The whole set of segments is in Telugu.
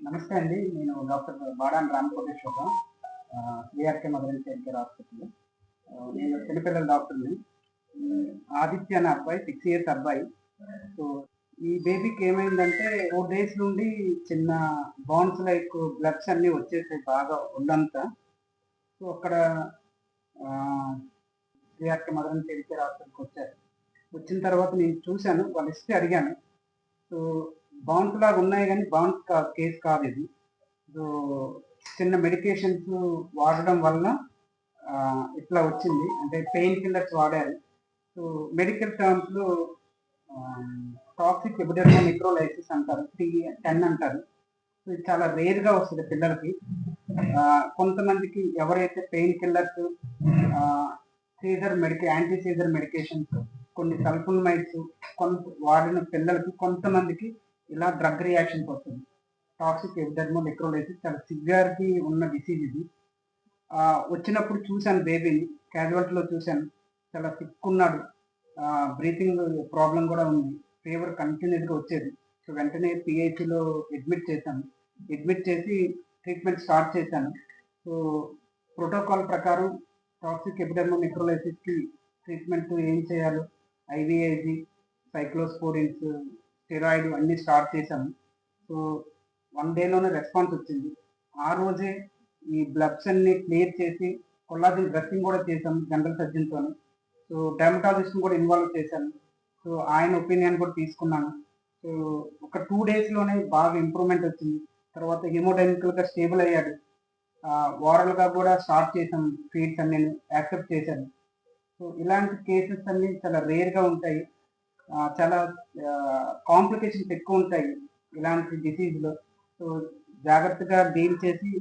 నమస్తే అండి. నేను doctor Badan Ramakoteswararao. ARK mother and child care hospital. నేను చిన్నపిల్లల డాక్టర్‌ని. ఆదిత్య అనే అబ్బాయి 6 ఇయర్స్ అబ్బాయి. సో, ఈ బేబీకి ఏమైందంటే 4 డేస్ నుండి చిన్న బౌన్స్ లైక్ బ్లడ్స్ అన్నీ వచ్చేసాయి బాగా ఒళ్ళంతా. సో, అక్కడ ARK mother and child care హాస్పిటల్‌కొచ్చారు. వచ్చిన తర్వాత నేను చూసాను. వాళ్ళ హిస్టరీ అడిగాను. సో, బౌన్స్ లాగా ఉన్నాయి గానీ బౌన్స్ కేస్ కాదిది. సో, చిన్న మెడికేషన్స్ వాడడం వల్ల ఇట్లా వచ్చింది. అంటే పెయిన్ కిల్లర్స్ వాడారు. సో, మెడికల్ టర్మ్స్‌లో టాక్సిక్ ఎపిడెర్మల్ నెక్రోలైసిస్ అంటారు. 10 అంటారు. సో, ఇది చాలా రేర్‌గా వస్తది పిల్లలకి. కొంతమందికి ఎవరైతే pain killers anti seizure medications కొన్ని సల్ఫోనమైడ్స్ వాడిన పిల్లలకి కొంతమందికి ఇలా డ్రగ్ రియాక్షన్స్ వస్తుంది. టాక్సిక్ ఎపిడెర్మల్ నెక్రోలైసిస్ చాలా సివియారిటీ ఉన్న డిసీజ్ ఇది. వచ్చినప్పుడు చూశాను బేబీని. క్యాజువాలిటీలో చూశాను. చాలా సిక్ ఉన్నాడు. బ్రీతింగ్ ప్రాబ్లం కూడా ఉంది. ఫీవర్ కంటిన్యూస్‌గా వచ్చేది. సో, వెంటనే పీఐసీలో అడ్మిట్ చేశాను. అడ్మిట్ చేసి ట్రీట్మెంట్ స్టార్ట్ చేశాను. సో, ప్రోటోకాల్ ప్రకారం టాక్సిక్ ఎపిడెర్మల్ నెక్రోలైసిస్‌కి ట్రీట్మెంట్ ఏం చేయాలో ఐవీఐజీ, సైక్లోస్పోరిన్స్, స్టెరాయిడ్ అన్నీ స్టార్ట్ చేశాము. సో, 1 డేలోనే రెస్పాన్స్ వచ్చింది. ఆ రోజే ఈ బ్లడ్స్ అన్ని క్లియర్ చేసి కొల్లాజెన్ డ్రెస్సింగ్ కూడా చేశాము జనరల్ సర్జన్‌తోని. సో, డెర్మటాలజిస్ట్‌ని కూడా ఇన్వాల్వ్ చేశాను. సో, ఆయన ఒపీనియన్ కూడా తీసుకున్నాను. సో, ఒక 2 డేస్‌లోనే బాగా ఇంప్రూవ్‌మెంట్ వచ్చింది. తర్వాత హెమోడైనమికల్‌గా స్టేబుల్ అయ్యాడు. ఓరల్‌గా కూడా స్టార్ట్ చేశాం ఫీడ్స్ అన్నీను. యాక్సెప్ట్ చేశాను. సో, ఇలాంటి కేసెస్ అన్నీ చాలా రేర్‌గా ఉంటాయి. చాలా కాంప్లికేషన్స్ ఎక్కువ ఉంటాయి ఇలాంటి డిసీజ్‌లో. సో, జాగ్రత్తగా డీల్ చేసి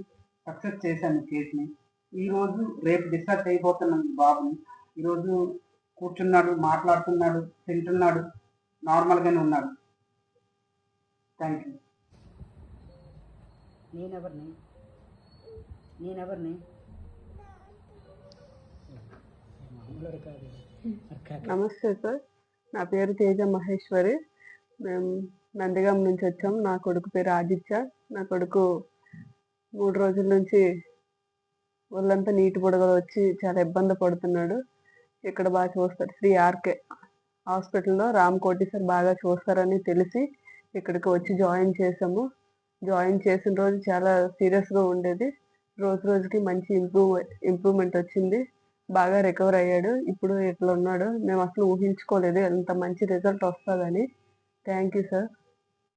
సక్సెస్ చేశాను కేస్‌ని. ఈరోజు రేపు డిశ్చార్జ్ చేయబోతున్నాను బాబుని. ఈరోజు కూర్చున్నాడు, మాట్లాడుతున్నాడు, తింటున్నాడు, నార్మల్‌గానే ఉన్నాడు. Thank you. నేనెవరిని నమస్తే సార్. నా పేరు తేజ మహేశ్వరి. మేము నందిగాం నుంచి వచ్చాం. నా కొడుకు పేరు ఆదిత్య. నా కొడుకు 3 రోజుల నుంచి ఒళ్ళంతా నీటి బుడగలు వచ్చి చాలా ఇబ్బంది పడుతున్నాడు. ఇక్కడ బాగా చూస్తారు. శ్రీ ఆర్కే హాస్పిటల్లో రామకోటి సార్ బాగా చూస్తారని తెలిసి ఇక్కడికి వచ్చి జాయిన్ చేసాము. జాయిన్ చేసిన రోజు చాలా సీరియస్గా ఉండేది. రోజు రోజుకి మంచి ఇంప్రూవ్మెంట్ వచ్చింది. బాగా రికవర్ అయ్యాడు. ఇప్పుడు ఇట్లా ఉన్నాడు. మేము అసలు ఊహించుకోలేదు ఎంత మంచి రిజల్ట్ వస్తుందని. Thank you sir.